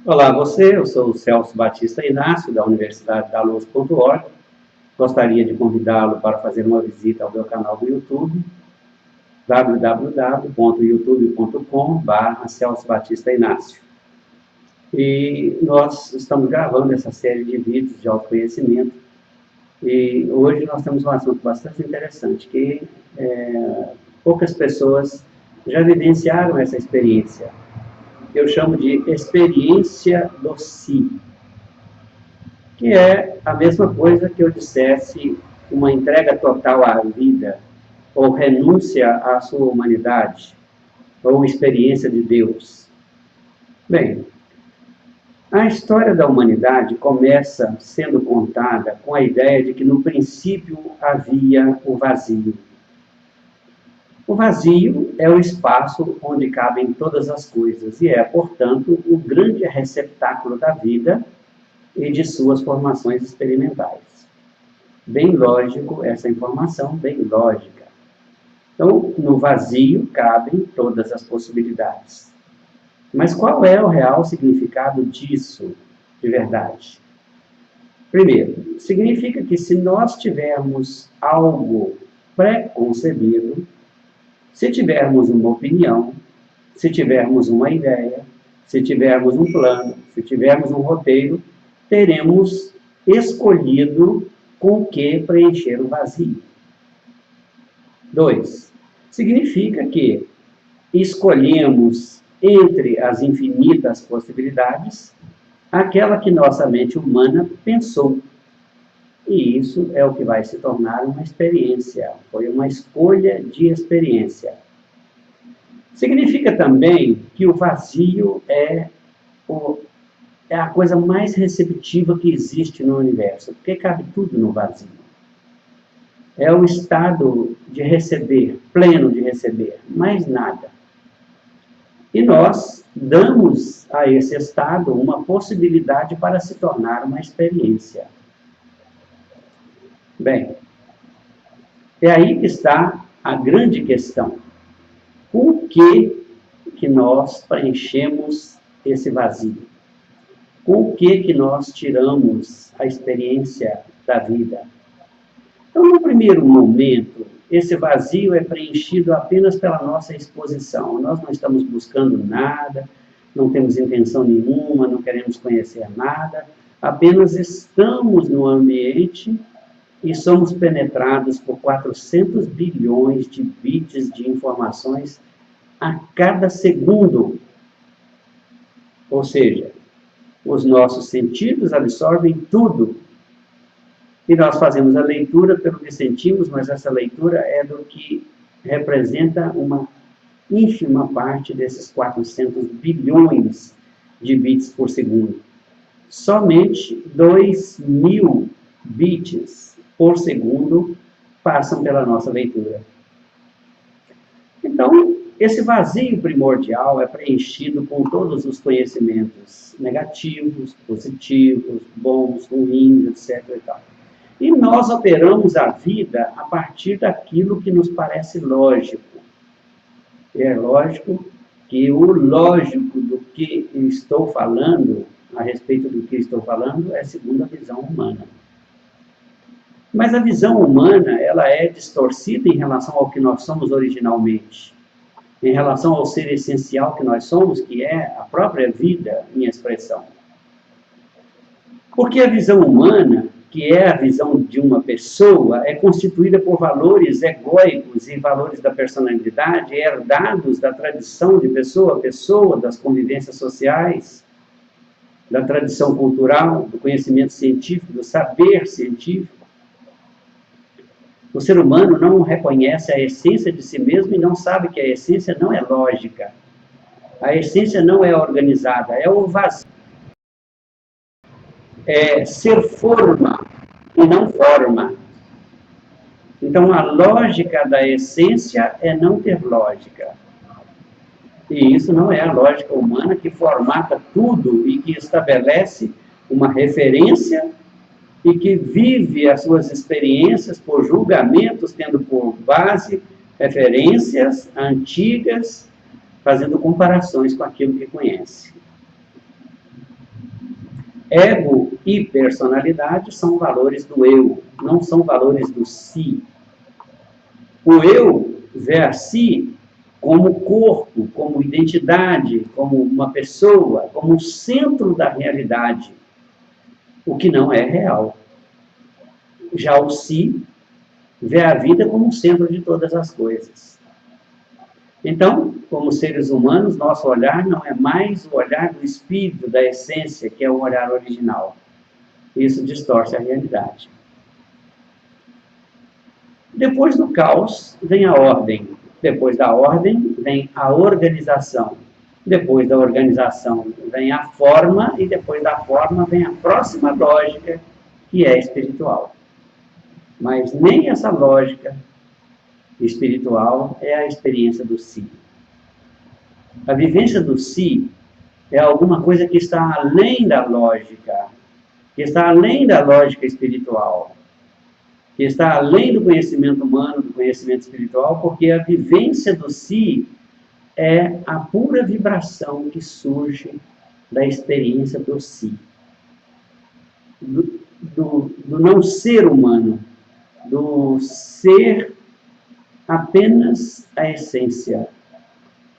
Olá, eu sou o Celso Batista Inácio, da Universidade da Luz.org. Gostaria de convidá-lo para fazer uma visita ao meu canal do YouTube, www.youtube.com/Celso Batista Inácio. E nós estamos gravando essa série de vídeos de autoconhecimento, e hoje nós temos um assunto bastante interessante, que poucas pessoas já vivenciaram essa experiência. Eu chamo de experiência do si, que é a mesma coisa que eu dissesse uma entrega total à vida, ou renúncia à sua humanidade, ou experiência de Deus. Bem, a história da humanidade começa sendo contada com a ideia de que no princípio havia o vazio. O vazio é o espaço onde cabem todas as coisas e é, portanto, o grande receptáculo da vida e de suas formações experimentais. Bem lógico essa informação, bem lógica. Então, no vazio cabem todas as possibilidades. Mas qual é o real significado disso, de verdade? Primeiro, significa que se nós tivermos algo pré-concebido, se tivermos uma opinião, se tivermos uma ideia, se tivermos um plano, se tivermos um roteiro, teremos escolhido com que preencher o vazio. 2. Significa que escolhemos entre as infinitas possibilidades aquela que nossa mente humana pensou. E isso é o que vai se tornar uma experiência. Foi uma escolha de experiência. Significa também que o vazio é a coisa mais receptiva que existe no universo, porque cabe tudo no vazio. É o estado de receber, pleno de receber, mais nada. E nós damos a esse estado uma possibilidade para se tornar uma experiência. Bem, é aí que está a grande questão. Com que nós preenchemos esse vazio? Com o que nós tiramos a experiência da vida? Então, no primeiro momento, esse vazio é preenchido apenas pela nossa exposição. Nós não estamos buscando nada, não temos intenção nenhuma, não queremos conhecer nada, apenas estamos no ambiente e somos penetrados por 400 bilhões de bits de informações a cada segundo. Ou seja, os nossos sentidos absorvem tudo. E nós fazemos a leitura pelo que sentimos, mas essa leitura é do que representa uma ínfima parte desses 400 bilhões de bits por segundo. Somente 2.000 bits por segundo passam pela nossa leitura. Então, esse vazio primordial é preenchido com todos os conhecimentos negativos, positivos, bons, ruins, etc. E tal. E nós operamos a vida a partir daquilo que nos parece lógico. É lógico que o lógico do que estou falando, a respeito do que estou falando, é segundo a visão humana. Mas a visão humana, ela é distorcida em relação ao que nós somos originalmente, em relação ao ser essencial que nós somos, que é a própria vida em expressão. Porque a visão humana, que é a visão de uma pessoa, é constituída por valores egóicos e valores da personalidade herdados da tradição de pessoa a pessoa, das convivências sociais, da tradição cultural, do conhecimento científico, do saber científico. O ser humano não reconhece a essência de si mesmo e não sabe que a essência não é lógica. A essência não é organizada, é o vazio. É ser forma e não forma. Então, a lógica da essência é não ter lógica. E isso não é a lógica humana que formata tudo e que estabelece uma referência e que vive as suas experiências por julgamentos, tendo por base referências antigas, fazendo comparações com aquilo que conhece. Ego e personalidade são valores do eu, não são valores do si. O eu vê a si como corpo, como identidade, como uma pessoa, como o centro da realidade, o que não é real. Já o si vê a vida como o centro de todas as coisas. Então, como seres humanos, nosso olhar não é mais o olhar do espírito, da essência, que é o olhar original. Isso distorce a realidade. Depois do caos, vem a ordem. Depois da ordem, vem a organização. Depois da organização, vem a forma. E depois da forma, vem a próxima lógica, que é espiritual. Mas nem essa lógica espiritual é a experiência do si. A vivência do si é alguma coisa que está além da lógica, que está além da lógica espiritual, que está além do conhecimento humano, do conhecimento espiritual, porque a vivência do si é a pura vibração que surge da experiência do si, do não ser humano, do ser apenas a essência,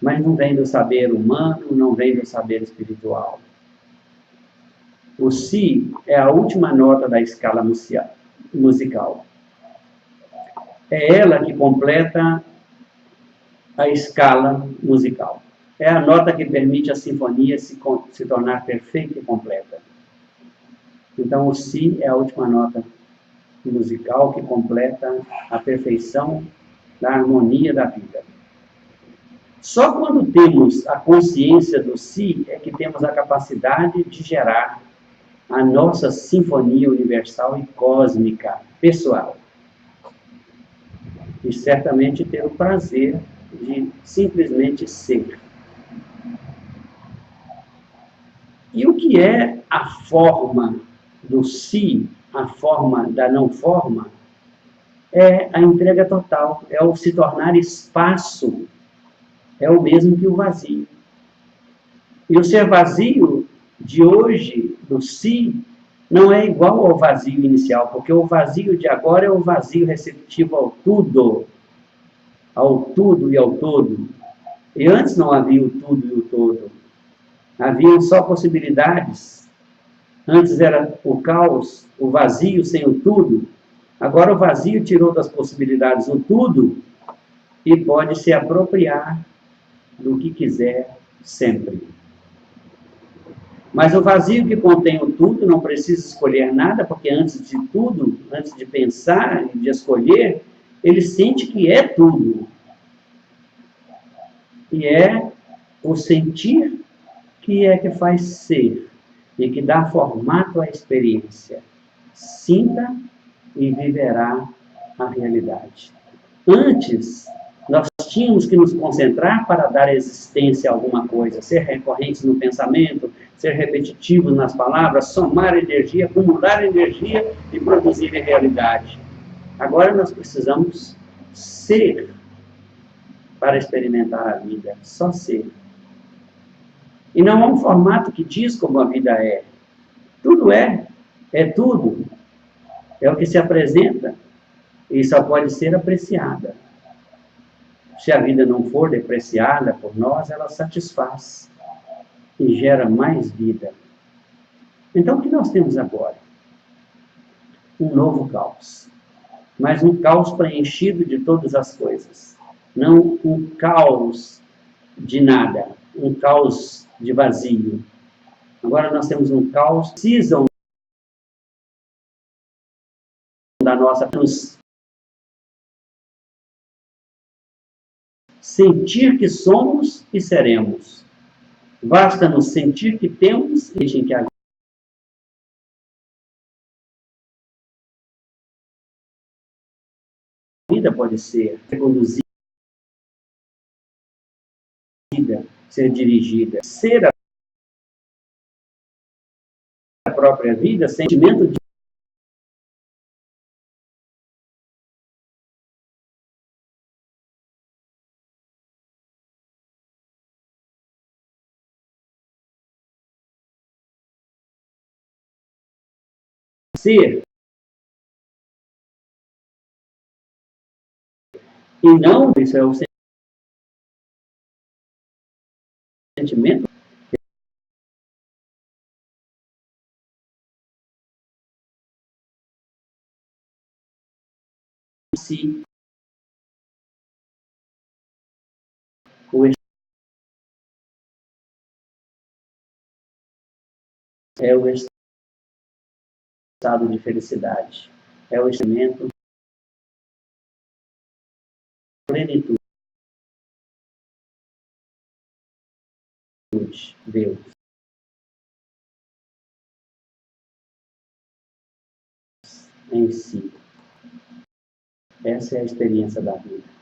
mas não vem do saber humano, não vem do saber espiritual. O si é a última nota da escala musical. É ela que completa a escala musical. É a nota que permite a sinfonia se tornar perfeita e completa. Então, o si é a última nota musical que completa a perfeição da harmonia da vida. Só quando temos a consciência do si é que temos a capacidade de gerar a nossa sinfonia universal e cósmica, pessoal. E certamente ter o prazer de simplesmente ser. E o que é a forma do si, a forma da não forma? É a entrega total, é o se tornar espaço, é o mesmo que o vazio. E o ser vazio de hoje, do si, não é igual ao vazio inicial, porque o vazio de agora é o vazio receptivo ao tudo e ao todo. E antes não havia o tudo e o todo. Haviam só possibilidades. Antes era o caos, o vazio sem o tudo. Agora o vazio tirou das possibilidades o tudo e pode se apropriar do que quiser sempre. Mas o vazio que contém o tudo não precisa escolher nada, porque antes de tudo, antes de pensar e de escolher, ele sente que é tudo. E é o sentir que é que faz ser e que dá formato à experiência. Sinta e viverá a realidade. Antes, nós tínhamos que nos concentrar para dar existência a alguma coisa, ser recorrentes no pensamento, ser repetitivos nas palavras, somar energia, acumular energia e produzir a realidade. Agora nós precisamos ser para experimentar a vida, só ser. E não há um formato que diz como a vida é. Tudo é tudo. É o que se apresenta e só pode ser apreciada. Se a vida não for depreciada por nós, ela satisfaz e gera mais vida. Então, o que nós temos agora? Um novo caos. Mas um caos preenchido de todas as coisas. Não um caos de nada, um caos de vazio. Agora nós temos um caos que precisam da nossa sentir que somos e seremos. Basta nos sentir que temos e deixem que a vida pode ser conduzida, ser dirigida, ser a própria vida, sentimento de ser e não, isso é o sentimento em si, o é o estado de felicidade, é o sentimento de plenitude, Deus, em si. Essa é a experiência da vida.